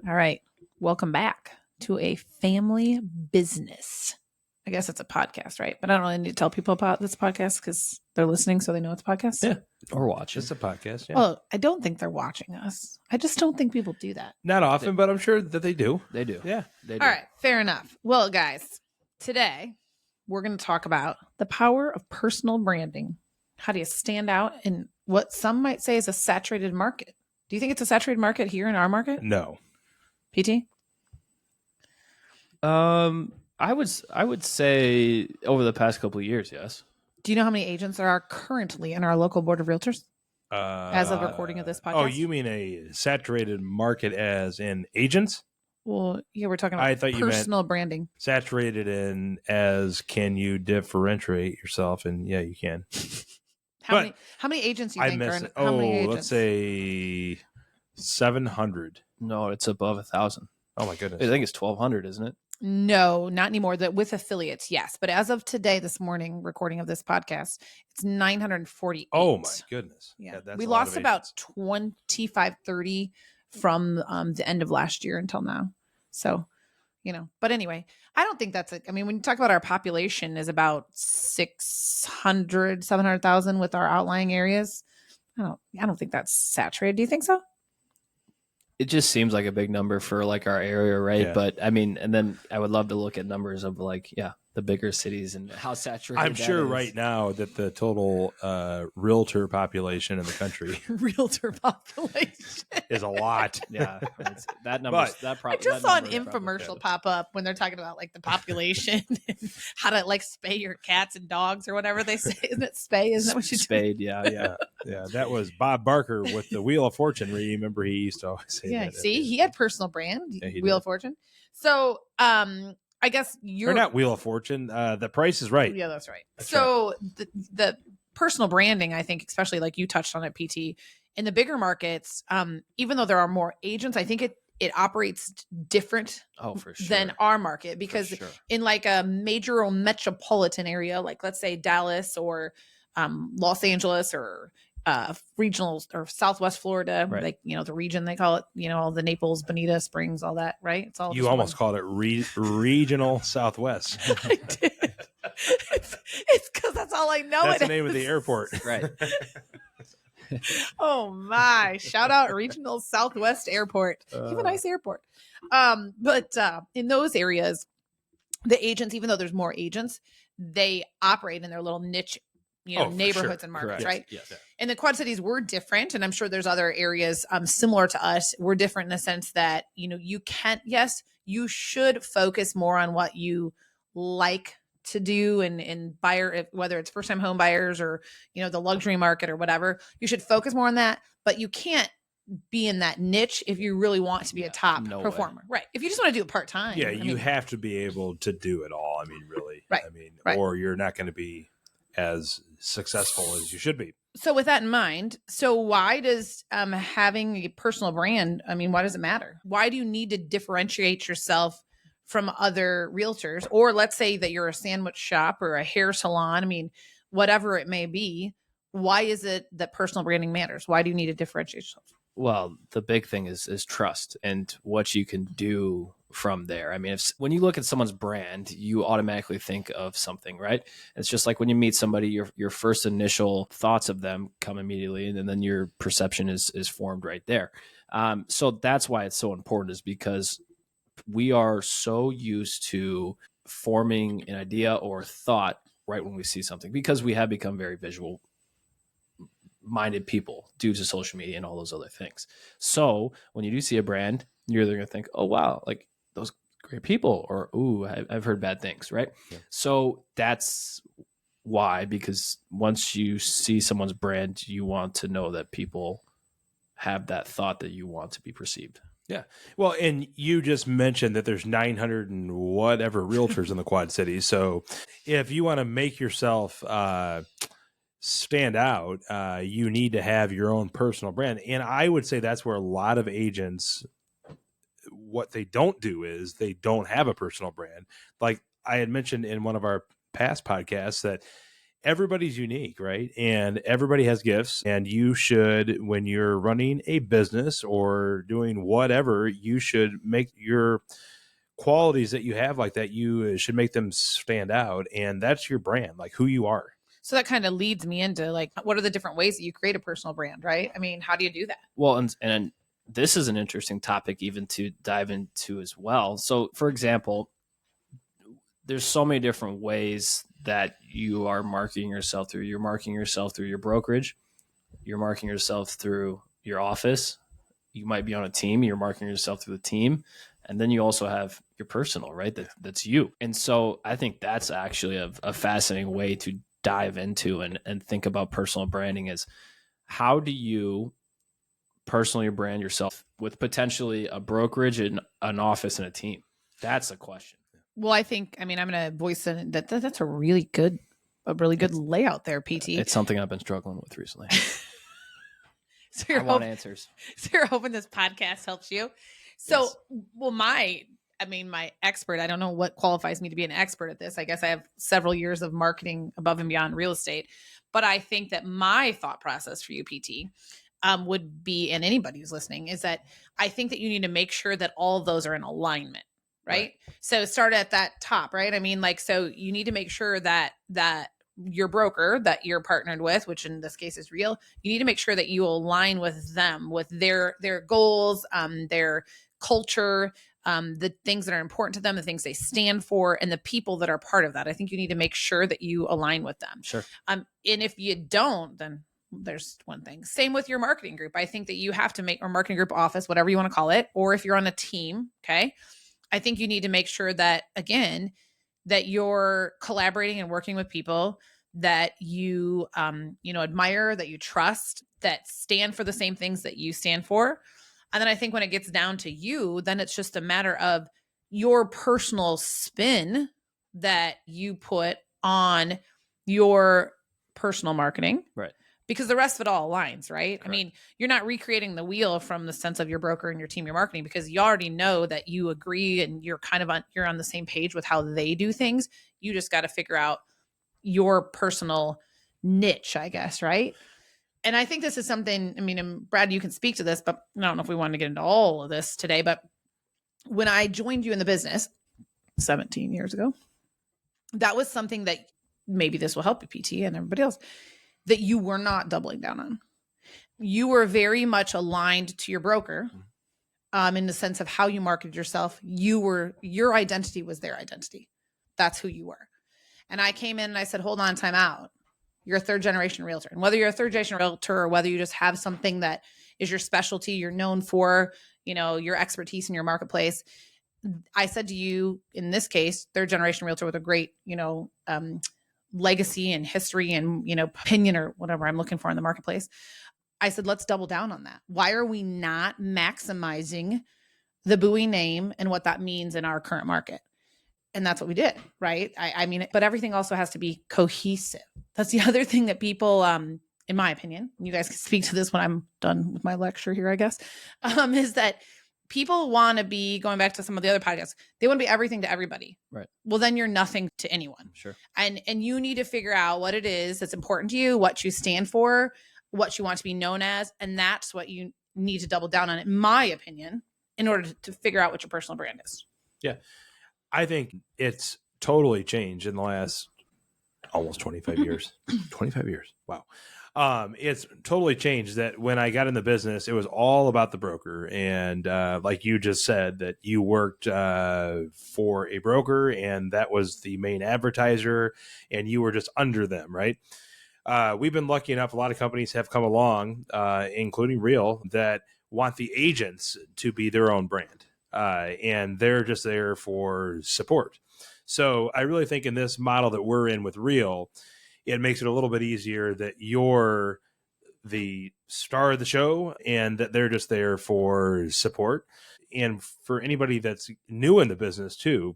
All right. Welcome back to a family business. I guess it's a podcast, right? But I don't really need to tell people about this podcast because they're listening, so they know it's a podcast. Yeah. Or watching. It's a podcast, yeah. Well, I don't think they're watching us. I just don't think people do that. Not often, but I'm sure that they do. They do. Yeah. They do. All right. Fair enough. Well, guys, today we're going to talk about the power of personal branding. How do you stand out in what some might say is a saturated market? Do you think it's a saturated market here in our market? No. PT? I would say over the past couple of years, yes. Do you know how many agents there are currently in our local board of realtors as of recording of this podcast? Oh, you mean a saturated market as in agents? Well, yeah, we're talking I about thought you meant personal branding. Saturated in as can you differentiate yourself? And yeah, you can. How many agents do you I think are miss in? it. How many Oh, agents? let's say 700. No, it's above 1,000. Oh my goodness. I think it's 1,200, isn't it? No, not anymore. That with affiliates, yes. But as of today, this morning, recording of this podcast, it's 948. Oh my goodness. Yeah, that's we a lot lost of about agents. 25, 30 from the end of last year until now. So, but anyway, I don't think that's it. I mean, when you talk about our population is about 700,000 with our outlying areas. I don't think that's saturated. Do you think so? It just seems like a big number for like our area, right? Yeah. But I mean, and then I would love to look at numbers of like, the bigger cities and how saturated I'm that sure is. right now that the total realtor population in the country Realtor population. is a lot. Yeah, that number. But I just saw an infomercial pop up when they're talking about like the population and how to like spay your cats and dogs or whatever they say. Isn't it spay? Isn't that what you do? Spade? Yeah. Yeah, that was Bob Barker with the Wheel of Fortune. Remember, he used to always say Yeah, that. see, he had personal brand, Yeah, he Wheel did. of Fortune. So, I guess you're Or not Wheel of Fortune. The Price is Right. Yeah, that's right. That's So the personal branding, I think, especially like you touched on it, PT, in the bigger markets, even though there are more agents, I think it operates different Oh, for sure. than our market because For sure. in like a major or metropolitan area, like let's say Dallas or Los Angeles or regional or Southwest Florida, Right. like, the region they call it, all the Naples, Bonita Springs, all that, right? It's all You just almost one. called it Regional Southwest. I did. It's because that's all I know. That's it the name of the is. airport. Right. Oh my! Shout out Regional Southwest Airport. You have a nice airport. But in those areas, the agents, even though there's more agents, they operate in their little niche, For neighborhoods sure. and markets, Correct. right? Yes. In the Quad Cities, we're different, and I'm sure there's other areas similar to us. We're different in the sense that you can't. Yes, you should focus more on what you like to do and buyer, whether it's first time home buyers or the luxury market or whatever. You should focus more on that, but you can't be in that niche if you really want to be a top no way. performer, right? If you just want to do it part time, Yeah, you have to be able to do it all. I mean, really. Right. I mean, Right. or you're not going to be as successful as you should be. So with that in mind, why does having a personal brand, why does it matter? Why do you need to differentiate yourself from other realtors? Or let's say that you're a sandwich shop or a hair salon, whatever it may be. Why is it that personal branding matters? Why do you need to differentiate yourself? Well, the big thing is trust and what you can do from there. I mean, when you look at someone's brand, you automatically think of something, right? It's just like when you meet somebody, your first initial thoughts of them come immediately, and then your perception is formed right there. So that's why it's so important, is because we are so used to forming an idea or thought right when we see something, because we have become very visual minded people due to social media and all those other things. So when you do see a brand, you're either going to think, oh, wow, like those great people, or, ooh, I've heard bad things, right? Yeah. So that's why, because once you see someone's brand, you want to know that people have that thought that you want to be perceived. Yeah. Well, and you just mentioned that there's 900 and whatever realtors in the Quad Cities. So if you want to make yourself stand out, you need to have your own personal brand. And I would say that's where a lot of agents, what they don't do is they don't have a personal brand. Like I had mentioned in one of our past podcasts, that everybody's unique, right? And everybody has gifts, and you should, when you're running a business or doing whatever, you should make your qualities that you have like that, you should make them stand out. And that's your brand, like who you are. So that kind of leads me into like, what are the different ways that you create a personal brand, right? I mean, how do you do that? Well, and this is an interesting topic even to dive into as well. So, for example, there's so many different ways that you are marketing yourself through. You're marketing yourself through your brokerage. You're marketing yourself through your office. You might be on a team. You're marketing yourself through the team. And then you also have your personal, right? That's you. And so I think that's actually a fascinating way to dive into and think about personal branding is how do you personally brand yourself with potentially a brokerage and an office and a team? That's a question. Well, I think, I mean, I'm going to voice that's a really good layout there, PT. It's something I've been struggling with recently. So I want answers. So you're hoping this podcast helps you. So, Yes. well, my expert, I don't know what qualifies me to be an expert at this. I guess I have several years of marketing above and beyond real estate, but I think that my thought process for you, PT, would be, and anybody who's listening, is that I think that you need to make sure that all of those are in alignment. Right. So start at that top, right? I mean, like, so you need to make sure that your broker that you're partnered with, which in this case is Real, you need to make sure that you align with them, with their goals, their culture, the things that are important to them, the things they stand for, and the people that are part of that. I think you need to make sure that you align with them. Sure. And if you don't, then there's one thing. Same with your marketing group. I think that you have to make, or marketing group, office, whatever you want to call it, or if you're on a team, okay, I think you need to make sure that, again, that you're collaborating and working with people that you, admire, that you trust, that stand for the same things that you stand for. And then I think when it gets down to you, then it's just a matter of your personal spin that you put on your personal marketing. Right. Because the rest of it all aligns, right? Correct. I mean, you're not recreating the wheel from the sense of your broker and your team, your marketing, because you already know that you agree and you're you're on the same page with how they do things. You just got to figure out your personal niche, I guess, right? And I think this is something, I mean, and Brad, you can speak to this, but I don't know if we want to get into all of this today, but when I joined you in the business 17 years ago, that was something that maybe this will help you, PT, and everybody else, that you were not doubling down on. You were very much aligned to your broker, in the sense of how you marketed yourself. Your identity was their identity. That's who you were. And I came in and I said, hold on, time out. You're a third generation realtor. And whether you're a third generation realtor or whether you just have something that is your specialty, you're known for, your expertise in your marketplace. I said to you, in this case, third generation realtor with a great, legacy and history and, opinion or whatever I'm looking for in the marketplace. I said, let's double down on that. Why are we not maximizing the BOEYE name and what that means in our current market? And that's what we did, right? I mean, but everything also has to be cohesive. That's the other thing that people, in my opinion, you guys can speak to this when I'm done with my lecture here, I guess, is that people want to be, going back to some of the other podcasts, they want to be everything to everybody. Right. Well, then you're nothing to anyone. Sure. And you need to figure out what it is that's important to you, what you stand for, what you want to be known as. And that's what you need to double down on, in my opinion, in order to figure out what your personal brand is. Yeah. I think it's totally changed in the last almost 25 years. 25 years. Wow. It's totally changed that when I got in the business, it was all about the broker. And like you just said, that you worked for a broker and that was the main advertiser and you were just under them, right? We've been lucky enough, a lot of companies have come along, including Real, that want the agents to be their own brand. And they're just there for support. So I really think in this model that we're in with Real, it makes it a little bit easier that you're the star of the show and that they're just there for support. And for anybody that's new in the business too,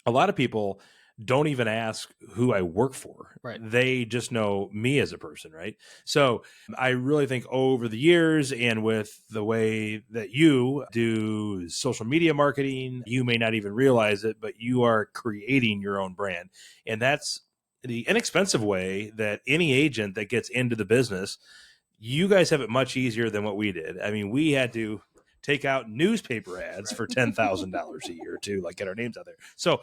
a lot of people don't even ask who I work for. Right. They just know me as a person, right? So I really think over the years and with the way that you do social media marketing, you may not even realize it, but you are creating your own brand. And that's the inexpensive way that any agent that gets into the business, you guys have it much easier than what we did. I mean, we had to take out newspaper ads for $10,000 a year to like get our names out there. So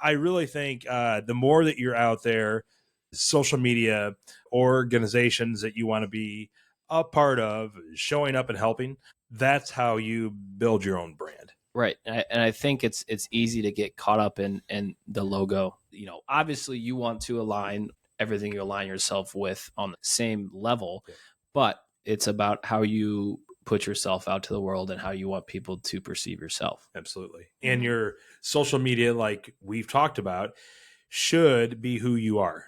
I really think the more that you're out there, social media, organizations that you want to be a part of, showing up and helping, that's how you build your own brand. Right. And I think it's easy to get caught up in the logo. You know, obviously you want to align everything you align yourself with on the same level, but it's about how you put yourself out to the world and how you want people to perceive yourself. Absolutely. And your social media, like we've talked about, should be who you are.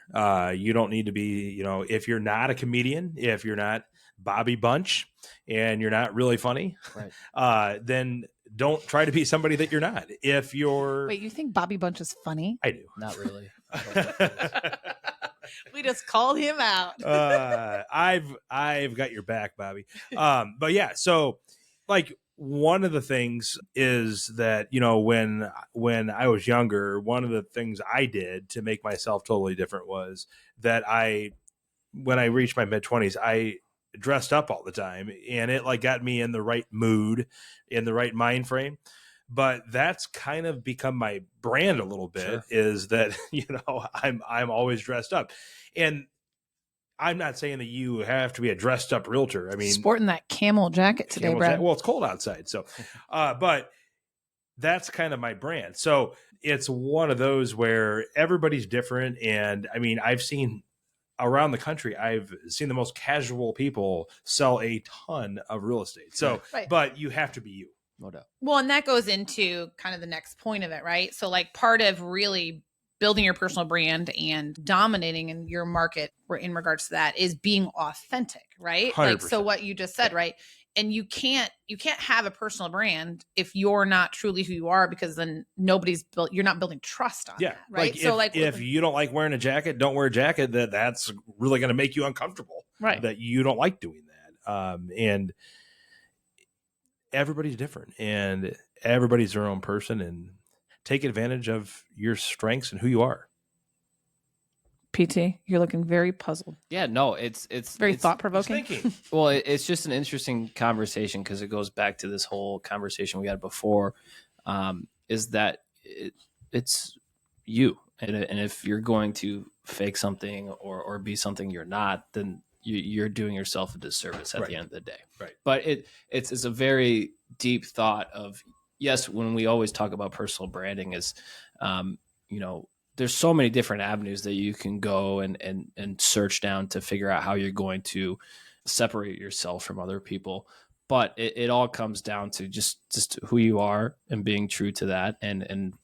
You don't need to be, you know, if you're not a comedian, if you're not Bobby Bunch and you're not really funny, right. Then don't try to be somebody that you're not. If you're... Wait, you think Bobby Bunch is funny? I do. Not really. We just called him out. I've got your back, Bobby. But yeah, so like one of the things is that, you know, when I was younger, one of the things I did to make myself totally different was that when I reached my mid-20s, I dressed up all the time, and it like got me in the right mood, in the right mind frame. But that's kind of become my brand a little bit. Sure. Is that, you know, I'm always dressed up, and I'm not saying that you have to be a dressed up realtor. I mean, sporting that camel jacket today, Brad. Well, it's cold outside, so but that's kind of my brand. So it's one of those where everybody's different, and I mean, I've seen around the country, I've seen the most casual people sell a ton of real estate. So, right. But you have to be you. No doubt. Well, and that goes into kind of the next point of it, right? So like part of really building your personal brand and dominating in your market in regards to that is being authentic, right? 100%. Like, so what you just said, right? And you can't have a personal brand if you're not truly who you are, because then you're not building trust on that, right? If you don't like wearing a jacket, don't wear a jacket. That's really going to make you uncomfortable, right? That you don't like doing that. And everybody's different, and everybody's their own person, and take advantage of your strengths and who you are. PT, you're looking very puzzled. Yeah, no, it's very thought-provoking. Well, it's just an interesting conversation, because it goes back to this whole conversation we had before, is that it's you. And if you're going to fake something or be something you're not, then you're doing yourself a disservice at the end of the day. Right. But it's a very deep thought of, yes, when we always talk about personal branding is, you know, there's so many different avenues that you can go and search down to figure out how you're going to separate yourself from other people. But it all comes down to just who you are and being true to that. And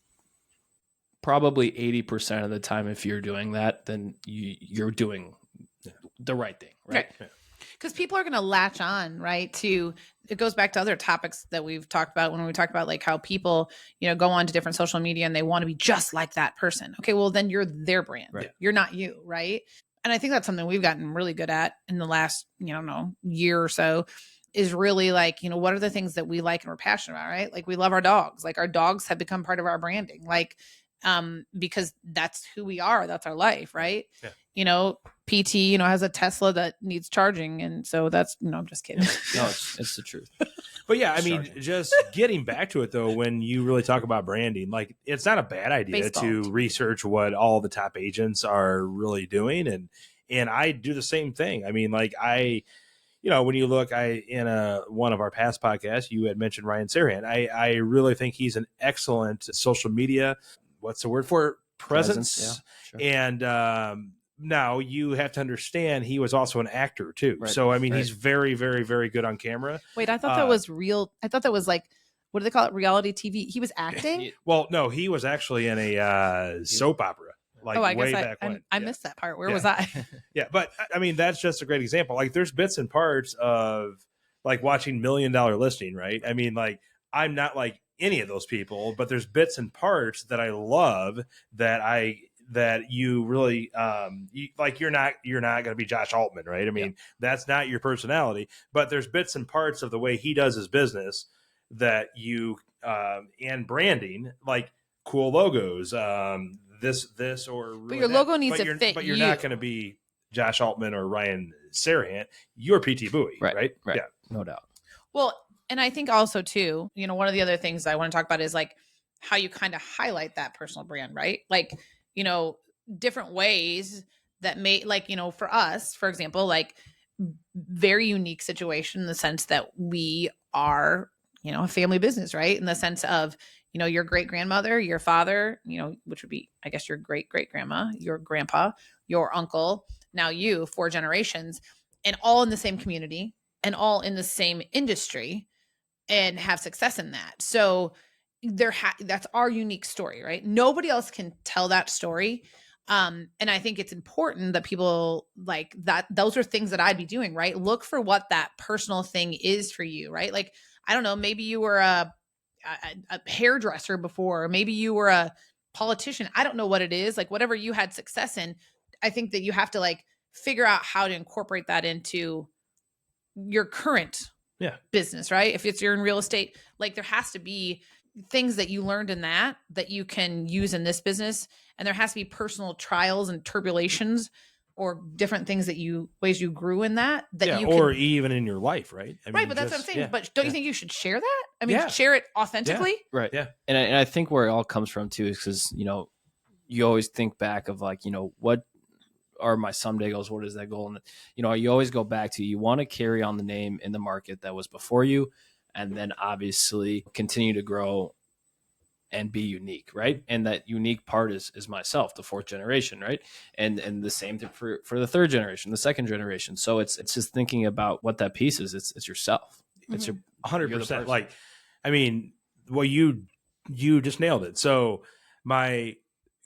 probably 80% of the time, if you're doing that, then you're doing the right thing. Right. Because people are going to latch on, right, to, it goes back to other topics that we've talked about when we talk about like how people, you know, go on to different social media and they want to be just like that person. Okay, well, then you're their brand. Right. You're not you, right? And I think that's something we've gotten really good at in the last, year or so, is really like, what are the things that we like and we're passionate about, right? Like we love our dogs. Like our dogs have become part of our branding. Like, because that's who we are. That's our life, right? Yeah. PT, has a Tesla that needs charging. And so that's, I'm just kidding. No, it's the truth. But yeah, I mean, just getting back to it though, when you really talk about branding, like it's not a bad idea to research what all the top agents are really doing. And I do the same thing. I mean, like when you look, in one of our past podcasts, you had mentioned Ryan Sarahan. I really think he's an excellent social media, what's the word for it? Presence. Yeah, sure. And now you have to understand he was also an actor too. Right. So, I mean, he's very, very, very good on camera. Wait, I thought that was real. I thought that was like, what do they call it? Reality TV. He was acting? Well, no, he was actually in a soap opera. Like I way guess back when. I missed that part. Where was I? Yeah. But I mean, that's just a great example. Like there's bits and parts of like watching $1 Million Listing, right? I mean, like I'm not like any of those people, but there's bits and parts that I love that you really you're not going to be Josh Altman, right? I mean, that's not your personality, but there's bits and parts of the way he does his business that you and branding, like cool logos, this or but your logo needs to fit but you're you. not going to be Josh Altman or Ryan Serhant. You're PT Bowie, right? Right. Yeah, No doubt. Well, and I think also too, one of the other things I want to talk about is like how you kind of highlight that personal brand, right? Like, different ways that may, like, for us, for example, like very unique situation in the sense that we are, a family business, right? In the sense of, your great grandmother, your father, which would be, I guess, your great great grandma, your grandpa, your uncle, now you, 4 generations, and all in the same community and all in the same industry and have success in that. So that's our unique story, right? Nobody else can tell that story. And I think it's important that people like that. Those are things that I'd be doing, right? Look for what that personal thing is for you, right? Like, I don't know, maybe you were a hairdresser before, or maybe you were a politician. I don't know what it is, like whatever you had success in. I think that you have to like figure out how to incorporate that into your current business, right? If you're in real estate, like there has to be things that you learned in that you can use in this business. And there has to be personal trials and tribulations or different things ways you grew in that you or even in your life, right? I mean, but that's what I'm saying. But don't you think you should share that? I mean, share it authentically. Right. Yeah. And I think where it all comes from too is because, you always think back of like, what are my someday goals? What is that goal? And, you always go back to, you want to carry on the name in the market that was before you, and then obviously continue to grow and be unique, right? And that unique part is myself, the 4th generation, right? And the same thing for the 3rd generation, the 2nd generation. So it's just thinking about what that piece is. It's yourself. It's your 100%. Like, I mean, well, you just nailed it. So my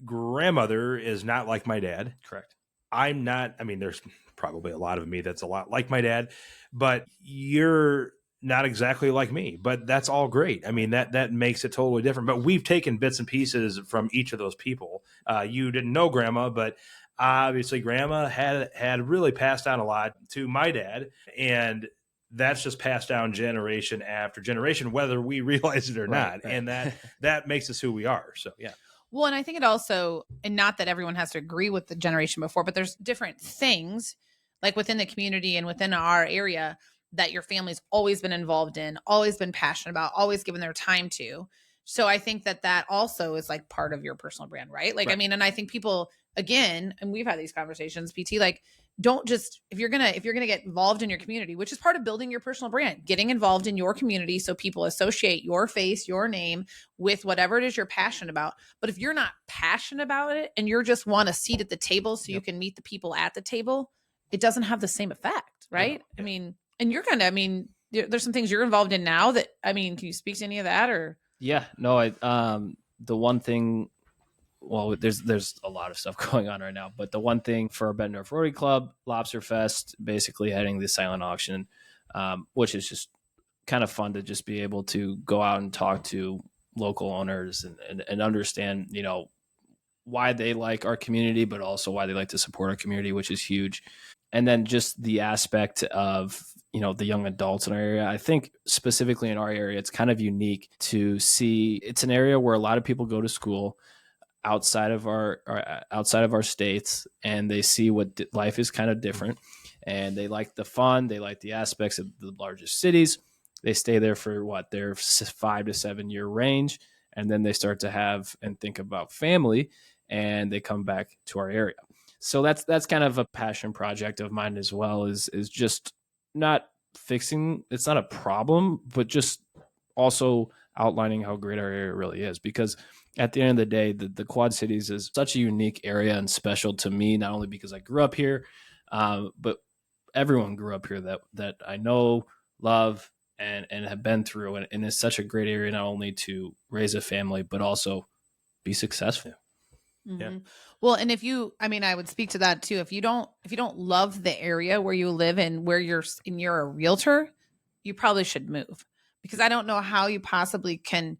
grandmother is not like my dad. Correct. I'm not. I mean, there's probably a lot of me that's a lot like my dad, but you're not exactly like me, but that's all great. I mean, that makes it totally different, but we've taken bits and pieces from each of those people. You didn't know grandma, but obviously grandma had really passed down a lot to my dad, and that's just passed down generation after generation, whether we realize it or not. Right. And that makes us who we are. So, yeah. Well, and I think it also, and not that everyone has to agree with the generation before, but there's different things like within the community and within our area that your family's always been involved in, always been passionate about, always given their time to. So I think that also is like part of your personal brand, right? Like, right. I mean, and I think people, again, and we've had these conversations, PT, like, don't just, if you're gonna get involved in your community, which is part of building your personal brand, getting involved in your community so people associate your face, your name with whatever it is you're passionate about. But if you're not passionate about it and you're just want a seat at the table so you can meet the people at the table, it doesn't have the same effect, right? I mean, and you're kind of, I mean, there's some things you're involved in now that, I mean, can you speak to any of that or? Yeah, no, the one thing, well, there's a lot of stuff going on right now, but the one thing for our Bettendorf Rotary Club, Lobster Fest, basically heading the silent auction, which is just kind of fun to just be able to go out and talk to local owners and understand, why they like our community, but also why they like to support our community, which is huge. And then just the aspect of, the young adults in our area. I think specifically in our area, it's kind of unique to see. It's an area where a lot of people go to school outside of our states, and they see what life is kind of different, and they like the fun, they like the aspects of the largest cities. They stay there for their 5 to 7 year range, and then they start to have and think about family, and they come back to our area. So that's kind of a passion project of mine as well, is just not fixing, it's not a problem, but just also outlining how great our area really is. Because at the end of the day, the Quad Cities is such a unique area and special to me, not only because I grew up here, but everyone grew up here that I know, love, and have been through. And it's such a great area, not only to raise a family, but also be successful. Mm-hmm. Yeah. Well, and I would speak to that too. If you don't love the area where you live and where you're a realtor, you probably should move, because I don't know how you possibly can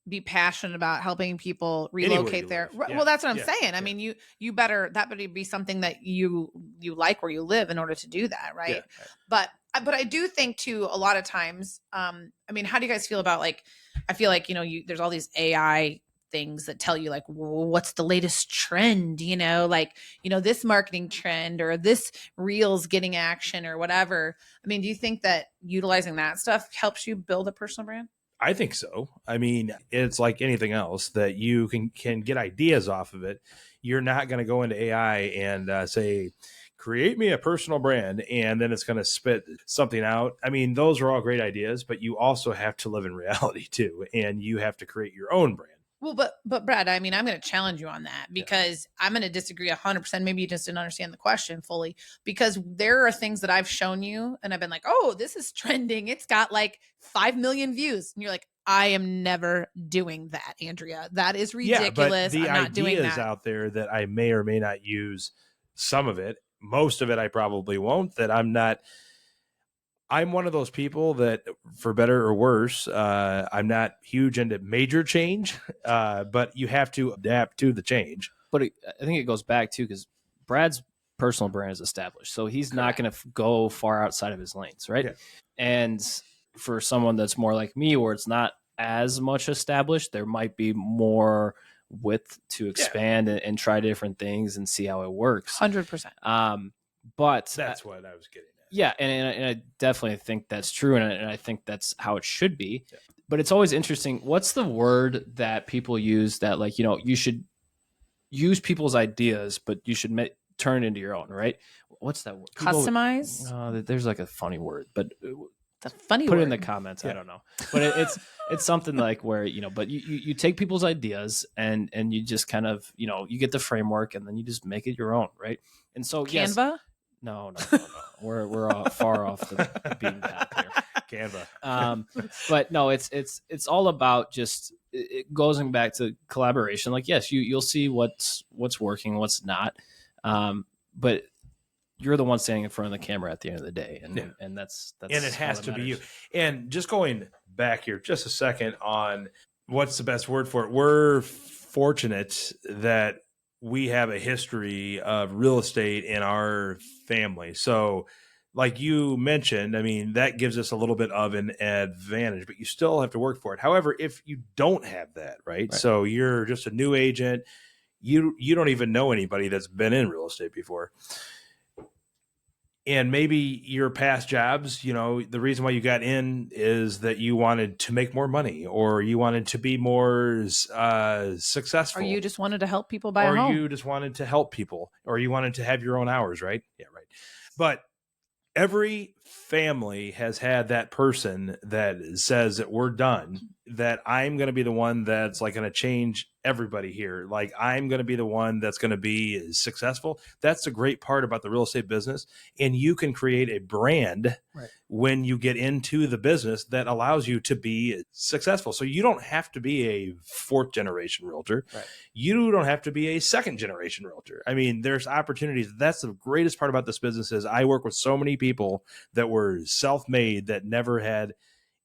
be passionate about helping people relocate there. Yeah. Well, that's what I'm saying. I mean, you better, that better be something that you like where you live in order to do that. Right. Yeah. But I do think too, a lot of times, I mean, how do you guys feel about, like, I feel like, there's all these AI things that tell you like, what's the latest trend, this marketing trend or this reels getting action or whatever. I mean, do you think that utilizing that stuff helps you build a personal brand? I think so. I mean, it's like anything else that you can get ideas off of it. You're not going to go into AI and say, create me a personal brand, and then it's going to spit something out. I mean, those are all great ideas, but you also have to live in reality too, and you have to create your own brand. Well, but Brad, I mean, I'm going to challenge you on that because I'm going to disagree 100%. Maybe you just didn't understand the question fully, because there are things that I've shown you and I've been like, oh, this is trending. It's got like 5 million views. And you're like, I am never doing that, Andrea. That is ridiculous. Yeah, but I'm not doing that. the ideas out there that I may or may not use, some of it, most of it I probably won't, that I'm one of those people that, for better or worse, I'm not huge into major change, but you have to adapt to the change. But I think it goes back too, because Brad's personal brand is established, so he's not going to go far outside of his lanes, right? Yeah. And for someone that's more like me, where it's not as much established, there might be more width to expand and try different things and see how it works. 100%. But that's what I was getting at. Yeah, and I definitely think that's true, and I think that's how it should be. Yeah. But it's always interesting. What's the word that people use that, like, you should use people's ideas, but you should turn it into your own, right? What's that word? Customize? There's like a funny word, but the funny put word. it in the comments. Yeah. I don't know, but it's something like where but you take people's ideas and you just kind of you get the framework and then you just make it your own, right? And so Canva. Yes, no. We're all far off the beaten path here. Canva. But no, it's all about just it goes back to collaboration. Like, yes, you'll see what's working, what's not. But you're the one standing in front of the camera at the end of the day. And that's and it has to be you. And just going back here just a second on what's the best word for it. We're fortunate that we have a history of real estate in our family. So like you mentioned, I mean, that gives us a little bit of an advantage, but you still have to work for it. However, if you don't have that, right? So you're just a new agent, you don't even know anybody that's been in real estate before. And maybe your past jobs, the reason why you got in is that you wanted to make more money, or you wanted to be more successful. Or you just wanted to help people buy a home. Or you just wanted to help people, or you wanted to have your own hours, right? Yeah, right. But every family has had that person that says that we're done, that I'm going to be the one that's like going to change everybody here. Like, I'm going to be the one that's going to be successful. That's the great part about the real estate business. And you can create a brand when you get into the business that allows you to be successful. So you don't have to be a 4th generation realtor. Right. You don't have to be a 2nd generation realtor. I mean, there's opportunities. That's the greatest part about this business is I work with so many people that were self-made, that never had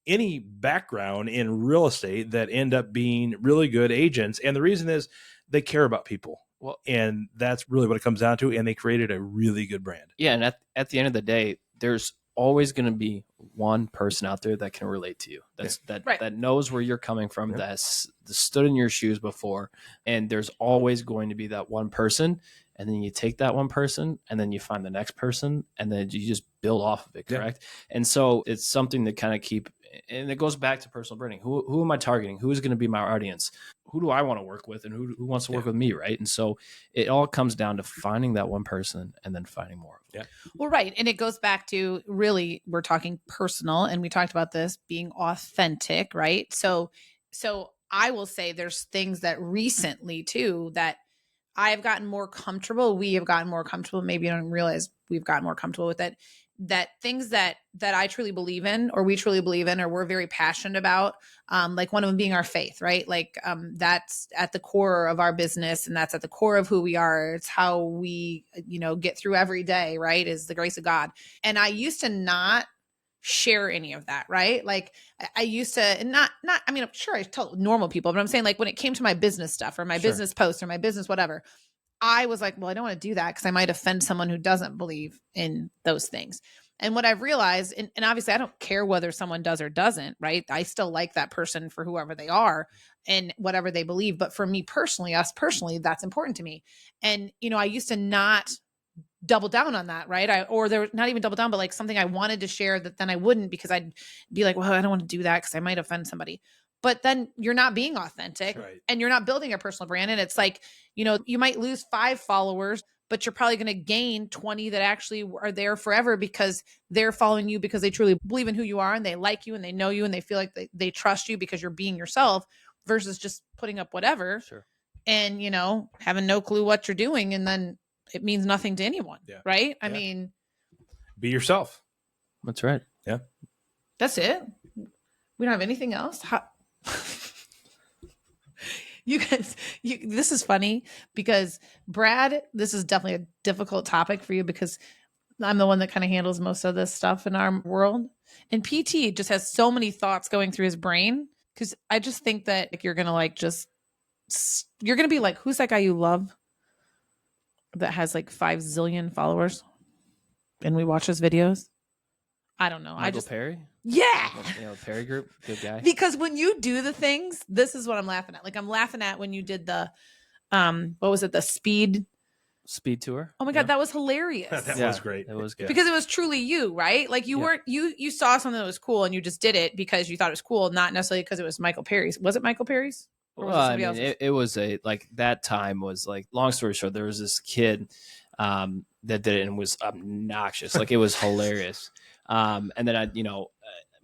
any background in real estate, that end up being really good agents. And the reason is they care about people. Well, and that's really what it comes down to. And they created a really good brand. Yeah. And at the end of the day, there's always going to be one person out there that can relate to you. That knows where you're coming from, that's stood in your shoes before. And there's always going to be that one person. And then you take that one person and then you find the next person and then you just build off of it. Correct. Yeah. And so it's something to kind of keep, and it goes back to personal branding. Who am I targeting? Who is going to be my audience? Who do I want to work with, and who wants to work with me? Right. And so it all comes down to finding that one person and then finding more of them. Yeah. Well, right. And it goes back to really, we're talking personal, and we talked about this being authentic. Right. So I will say there's things that recently too, that I've gotten more comfortable. We have gotten more comfortable. Maybe you don't realize we've gotten more comfortable with it. That things that I truly believe in, or we truly believe in, or we're very passionate about, like one of them being our faith, right? Like that's at the core of our business, and that's at the core of who we are. It's how we, get through every day, right? Is the grace of God. And I used to not share any of that, right? Like I used to, and I mean, I'm sure I told normal people, but I'm saying like when it came to my business stuff or my business posts or my business, whatever, I was like, well, I don't want to do that because I might offend someone who doesn't believe in those things. And what I've realized, and obviously I don't care whether someone does or doesn't, right? I still like that person for whoever they are and whatever they believe. But for me personally, us personally, that's important to me. And, I used to not double down on that, right? Or there not even double down, but like something I wanted to share that then I wouldn't, because I'd be like, well, I don't want to do that because I might offend somebody. But then you're not being authentic, Right. and you're not building a personal brand. And it's like, you might lose 5 followers, but you're probably going to gain 20 that actually are there forever because they're following you because they truly believe in who you are and they like you and they know you and they feel like they trust you because you're being yourself, versus just putting up whatever. Sure. And, having no clue what you're doing. And then it means nothing to anyone. Yeah. Right. I Yeah. mean, Be yourself. That's right. Yeah. That's it. We don't have anything else. You guys, this is funny because Brad, this is definitely a difficult topic for you because I'm the one that kind of handles most of this stuff in our world. And PT just has so many thoughts going through his brain, because I just think that you're going to you're going to be like, who's that guy you love that has like 5 zillion followers and we watch his videos? I don't know. Michael Perry? Yeah. Perry Group, good guy. Because when you do the things, this is what I'm laughing at. Like, I'm laughing at when you did the, what was it? The speed tour. Oh my God, that was hilarious. That was great. It was good. Because it was truly you, right? Like you weren't, you saw something that was cool and you just did it because you thought it was cool, not necessarily because it was Michael Perry's. Was it Michael Perry's? Or was it somebody else's? It was that time was like, long story short, there was this kid that did it and was obnoxious. Like, it was hilarious. And then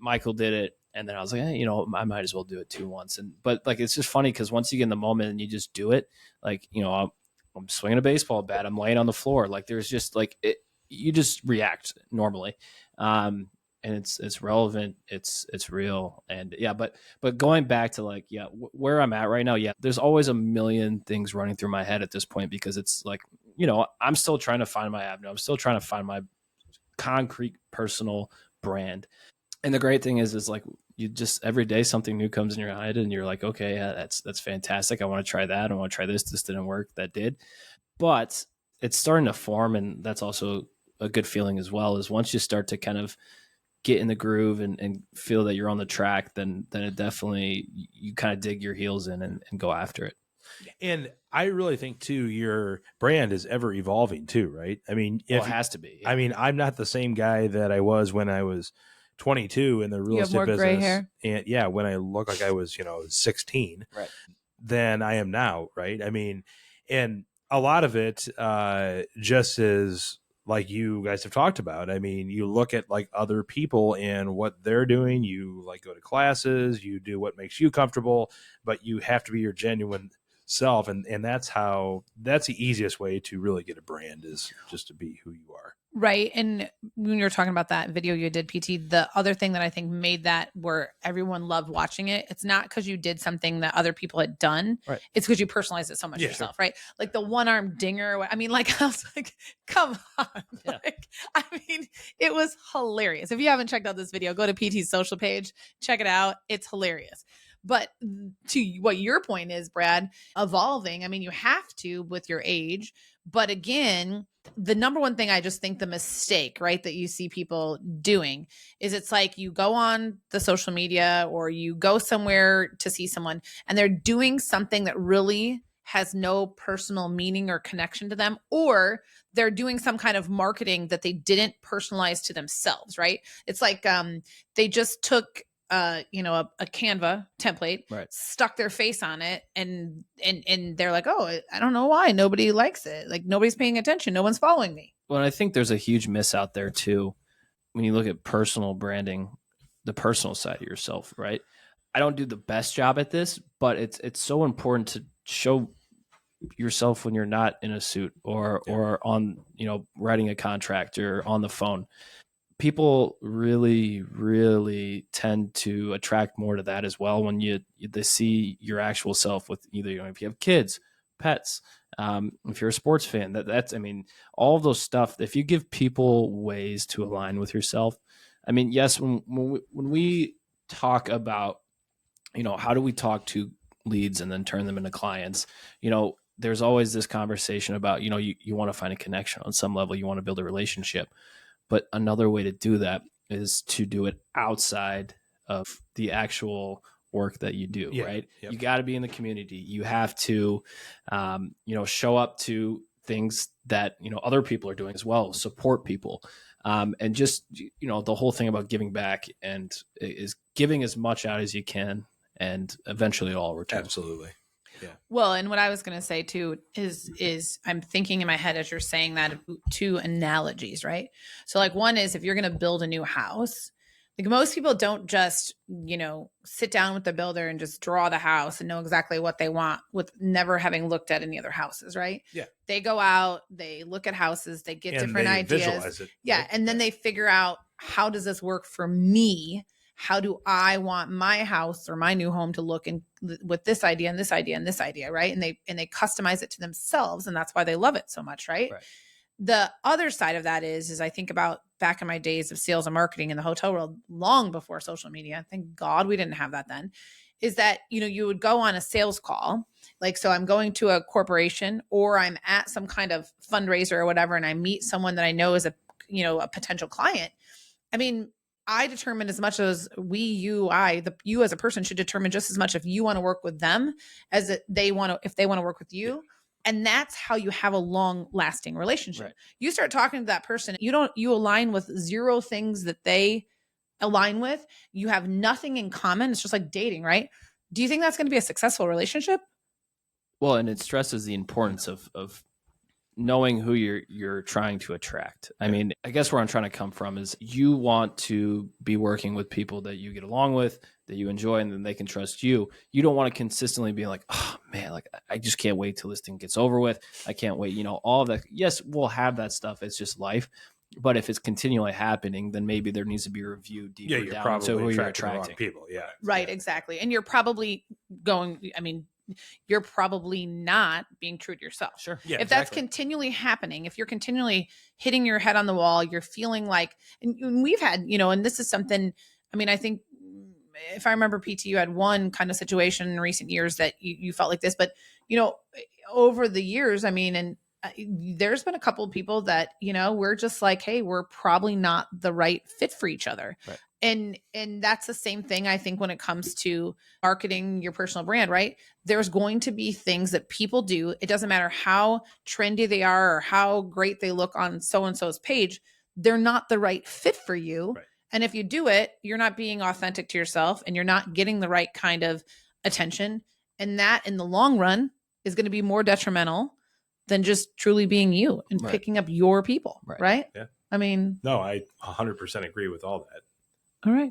Michael did it. And then I was like, I might as well do it too once. But like, it's just funny because once you get in the moment and you just do it, like, I'm swinging a baseball bat, I'm laying on the floor. Like, there's just like, you just react normally. And it's relevant. It's real. And but going back to like, where I'm at right now. Yeah. There's always a million things running through my head at this point, because it's like, I'm still trying to find my avenue. I'm still trying to find my concrete personal brand. And the great thing is like, you just, every day something new comes in your head and you're like, okay, yeah, that's fantastic. I want to try that. I want to try this. This didn't work. That did. But it's starting to form. And that's also a good feeling as well, is once you start to kind of get in the groove and feel that you're on the track, then it definitely, you kind of dig your heels in and go after it. And I really think too, your brand is ever evolving too, right? I mean, it has to be. I mean, I'm not the same guy that I was when I was 22 in the real estate business. Gray hair. And when I look like I was, 16, right, than I am now, right? I mean, and a lot of it just is like you guys have talked about. I mean, you look at like other people and what they're doing, you like go to classes, you do what makes you comfortable, but you have to be your genuine self. And that's the easiest way to really get a brand, is just to be who you are. Right. And when you're talking about that video you did, PT, the other thing that I think made that where everyone loved watching it, it's not because you did something that other people had done. Right. It's because you personalized it so much yourself, right? Like the one-arm dinger. I mean, like, I was like, come on. Yeah. Like, I mean, it was hilarious. If you haven't checked out this video, go to PT's social page, check it out. It's hilarious. But to what your point is, Brad, evolving, I mean, you have to with your age. But again, the number one thing I just think the mistake, right, that you see people doing is it's like you go on the social media or you go somewhere to see someone and they're doing something that really has no personal meaning or connection to them, or they're doing some kind of marketing that they didn't personalize to themselves, right? It's like they just took a Canva template, right, stuck their face on it, and they're like, oh, I don't know why nobody likes it. Like, nobody's paying attention. No one's following me. Well, I think there's a huge miss out there too, when you look at personal branding, the personal side of yourself, right? I don't do the best job at this, but it's so important to show yourself when you're not in a suit or on, writing a contract or on the phone. People really, really tend to attract more to that as well when they see your actual self with either, if you have kids, pets, if you're a sports fan, that's, I mean, all of those stuff. If you give people ways to align with yourself, I mean, yes, when we talk about, how do we talk to leads and then turn them into clients, there's always this conversation about, you want to find a connection on some level, you want to build a relationship. But another way to do that is to do it outside of the actual work that you do, right? Yep. You got to be in the community. You have to, show up to things that, other people are doing as well, support people. And just, the whole thing about giving back and is giving as much out as you can, and eventually it all returns. Absolutely. Yeah. Well, and what I was going to say too is I'm thinking in my head as you're saying that, two analogies, right? So like one is if you're going to build a new house, like most people don't just, sit down with the builder and just draw the house and know exactly what they want with never having looked at any other houses, right? Yeah. They go out, they look at houses, they get different they ideas. Visualize it. Yeah. And then they figure out, how does this work for me? How do I want my house or my new home to look in with this idea and this idea and this idea, right? And they customize it to themselves, and that's why they love it so much, right? The other side of that is I think about back in my days of sales and marketing in the hotel world, long before social media. Thank God we didn't have that then. Is that, you would go on a sales call. Like, so I'm going to a corporation or I'm at some kind of fundraiser or whatever, and I meet someone that I know is a potential client. I mean, I determine as much as you as a person should determine just as much if you want to work with them as if they want to work with you. And that's how you have a long lasting relationship. Right. You start talking to that person, you align with zero things that they align with. You have nothing in common. It's just like dating, right? Do you think that's going to be a successful relationship? Well, and it stresses the importance of knowing who you're trying to attract. I mean, I guess where I'm trying to come from is you want to be working with people that you get along with, that you enjoy, and then they can trust you. You don't want to consistently be like, oh man, like I just can't wait till this thing gets over with. I can't wait, all of that. Yes, we'll have that stuff. It's just life. But if it's continually happening, then maybe there needs to be a review deeper down to who you're attracting. People. Yeah. Right. Yeah. Exactly. And you're probably you're probably not being true to yourself. Sure. Yeah, if that's continually happening, if you're continually hitting your head on the wall, you're feeling like, and we've had, and this is something, I think if I remember, PT, you had one kind of situation in recent years that you felt like this, but, over the years, there's been a couple of people that, we're just like, hey, we're probably not the right fit for each other. Right. And that's the same thing, I think, when it comes to marketing your personal brand, right? There's going to be things that people do. It doesn't matter how trendy they are or how great they look on so-and-so's page. They're not the right fit for you. Right. And if you do it, you're not being authentic to yourself and you're not getting the right kind of attention. And that in the long run is going to be more detrimental than just truly being you and picking up your people. Right? Yeah. No, I 100% agree with all that. All right.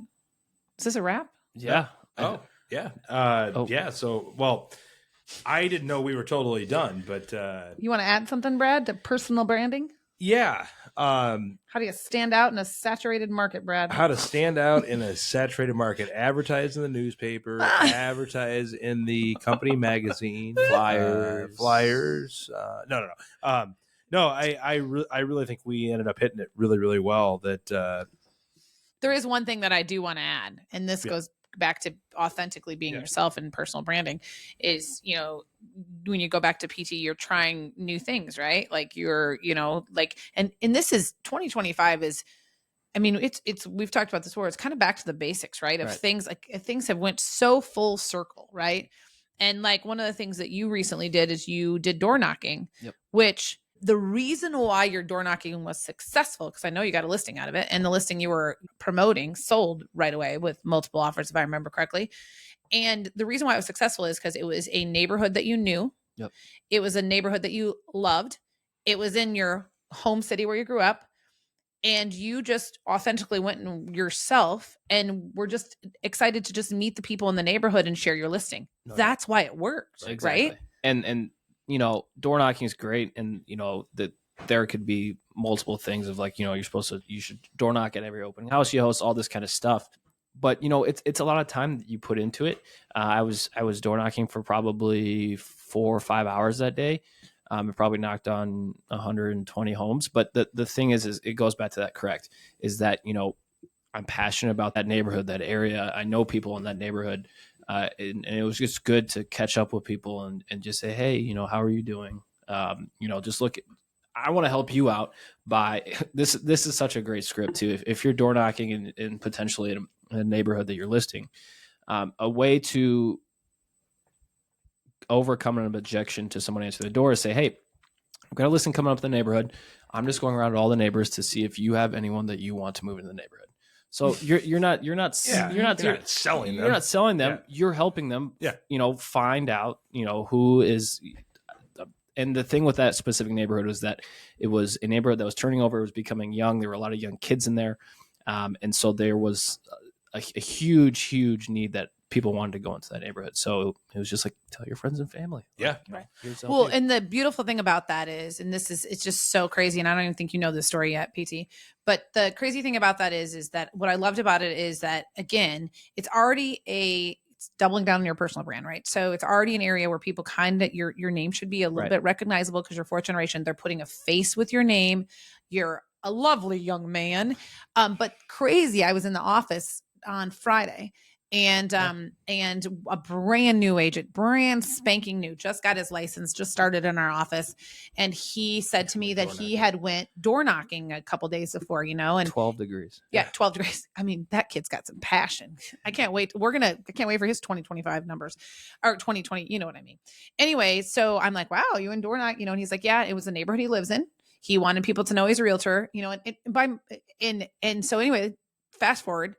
Is this a wrap? Yeah. Oh, yeah. Yeah. So, well, I didn't know we were totally done, but you want to add something, Brad, to personal branding? Yeah. How do you stand out in a saturated market, Brad? How to stand out in a saturated market? Advertise in the newspaper, advertise in the company magazine, flyers. No. I really think we ended up hitting it really, really well. That there is one thing that I do want to add, and this goes back to authentically being yourself and personal branding is, when you go back to PT, you're trying new things, right? Like you're, and this is 2025 is, it's, we've talked about this before. It's kind of back to the basics, right? Of things like things have went so full circle, right? And like one of the things that you recently did is you did door knocking, which the reason why your door knocking was successful, because I know you got a listing out of it, and the listing you were promoting sold right away with multiple offers, if I remember correctly. And the reason why it was successful is because it was a neighborhood that you knew. Yep. It was a neighborhood that you loved. It was in your home city where you grew up. And you just authentically went in yourself and were just excited to just meet the people in the neighborhood and share your listing. That's why it worked, exactly. Right? And door knocking is great. And, that there could be multiple things of like, you should door knock at every open house you host, all this kind of stuff. But, it's a lot of time that you put into it. I was door knocking for probably 4 or 5 hours that day. I probably knocked on 120 homes. But the thing is it goes back to that is that, I'm passionate about that neighborhood, that area. I know people in that neighborhood. And it was just good to catch up with people and just say, hey, how are you doing? Just look, I want to help you out by this. This is such a great script too. If you're door knocking in potentially in a neighborhood that you're listing, a way to overcome an objection to someone answering the door is say, hey, I've got a listing coming up in the neighborhood. I'm just going around to all the neighbors to see if you have anyone that you want to move into the neighborhood. So you're not selling them. You're not selling them. Yeah. You're helping them, find out, who is. And the thing with that specific neighborhood was that it was a neighborhood that was turning over. It was becoming young. There were a lot of young kids in there. And so there was a huge need that people wanted to go into that neighborhood. So it was just like, tell your friends and family. Yeah. Right. Well, and the beautiful thing about that is, and it's just so crazy. And I don't even think you know this story yet, PT, but the crazy thing about that is that what I loved about it is that, again, it's already it's doubling down on your personal brand, right? So it's already an area where people your name should be a little bit recognizable because you're fourth generation. They're putting a face with your name. You're a lovely young man. But crazy. I was in the office on Friday and a brand new agent, brand spanking new, just got his license, just started in our office. And he said to me that he had went door knocking a couple days before, and 12 degrees. Yeah, 12 degrees. I mean, that kid's got some passion. I can't wait. I can't wait for his 2025 numbers or 2020. You know what I mean? Anyway, so I'm like, wow, you in door knock, and he's like, yeah, it was the neighborhood he lives in. He wanted people to know he's a realtor, and so anyway, fast forward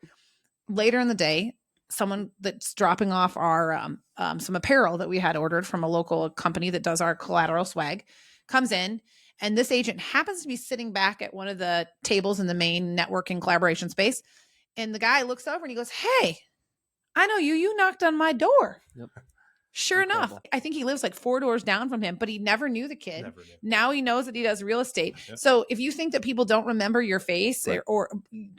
later in the day, someone that's dropping off our some apparel that we had ordered from a local company that does our collateral swag comes in, and this agent happens to be sitting back at one of the tables in the main networking collaboration space, and the guy looks over and he goes, hey, I know you knocked on my door. Yep. Sure enough, I think he lives like 4 doors down from him, but he never knew the kid. Now he knows that he does real estate. Yep. So if you think that people don't remember your face or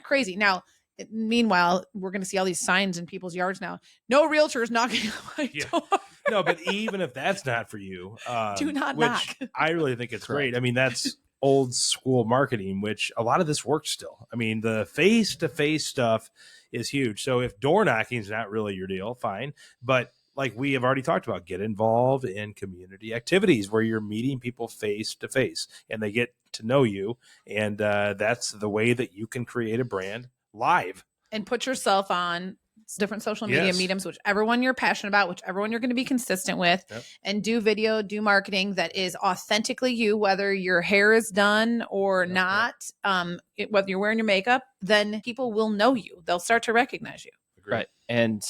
crazy. Now, meanwhile, we're going to see all these signs in people's yards now. No realtors knocking on my door. No, but even if that's not for you, do not knock. I really think it's great. I mean, that's old school marketing, which a lot of this works still. I mean, the face-to-face stuff is huge. So if door knocking is not really your deal, fine. But like we have already talked about, get involved in community activities where you're meeting people face to face and they get to know you. And that's the way that you can create a brand live. And put yourself on different social media mediums, whichever one you're passionate about, whichever one you're going to be consistent with, and do video, do marketing that is authentically you, whether your hair is done or not, whether you're wearing your makeup, then people will know you. They'll start to recognize you. Right. And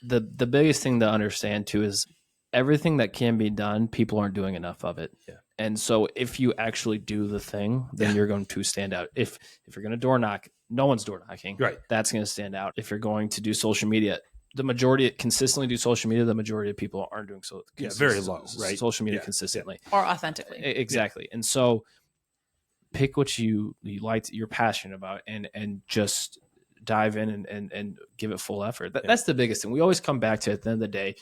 the biggest thing to understand too is everything that can be done, people aren't doing enough of it. Yeah. And so if you actually do the thing, then you're going to stand out. If you're going to door knock, no one's door knocking. Right. That's going to stand out. If you're going to do social media, the majority consistently do social media. The majority of people aren't doing so. Yeah, very low. Right. Social media consistently or authentically. Exactly. And so pick what you like, you're passionate about, and just dive in and give it full effort. That's the biggest thing. We always come back to it at the end of the day.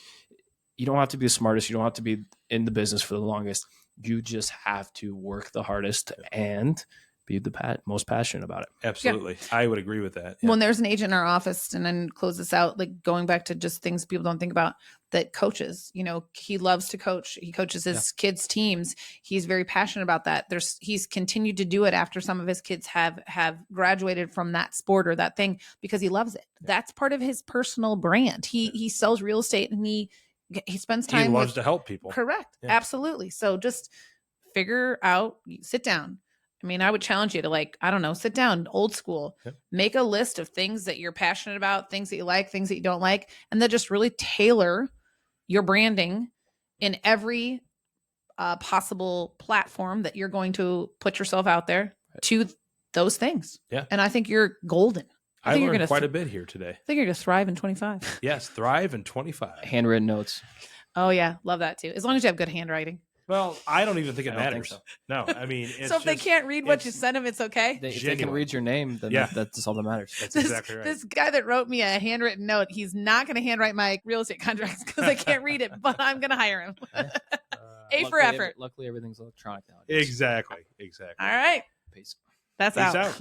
You don't have to be the smartest. You don't have to be in the business for the longest. You just have to work the hardest and be the most passionate about it. Absolutely. Yeah. I would agree with that. Yeah. When there's an agent in our office, and then close this out, like going back to just things people don't think about, that coaches, he loves to coach. He coaches his kids' teams. He's very passionate about that. He's continued to do it after some of his kids have graduated from that sport or that thing because he loves it. Yeah. That's part of his personal brand. He sells real estate and he spends time. He loves to help people. Correct. Yeah. Absolutely. So just sit down. I mean, I would challenge you to sit down, old school, make a list of things that you're passionate about, things that you like, things that you don't like, and then just really tailor your branding in every possible platform that you're going to put yourself out there to those things. Yeah. And I think you're golden. I learned quite a bit here today. I think you're going to thrive in 25. Yes, thrive in 25. Handwritten notes. Oh, yeah. Love that, too. As long as you have good handwriting. Well, I don't even think it matters. So. No, I mean, it's so if they can't read what you send them, it's okay. If they can read your name, then that's all that matters. That's exactly right. This guy that wrote me a handwritten note, he's not going to handwrite my real estate contracts because I can't read it, but I'm going to hire him. A for effort. Luckily, everything's electronic nowadays. Exactly. All right. Peace. That's out.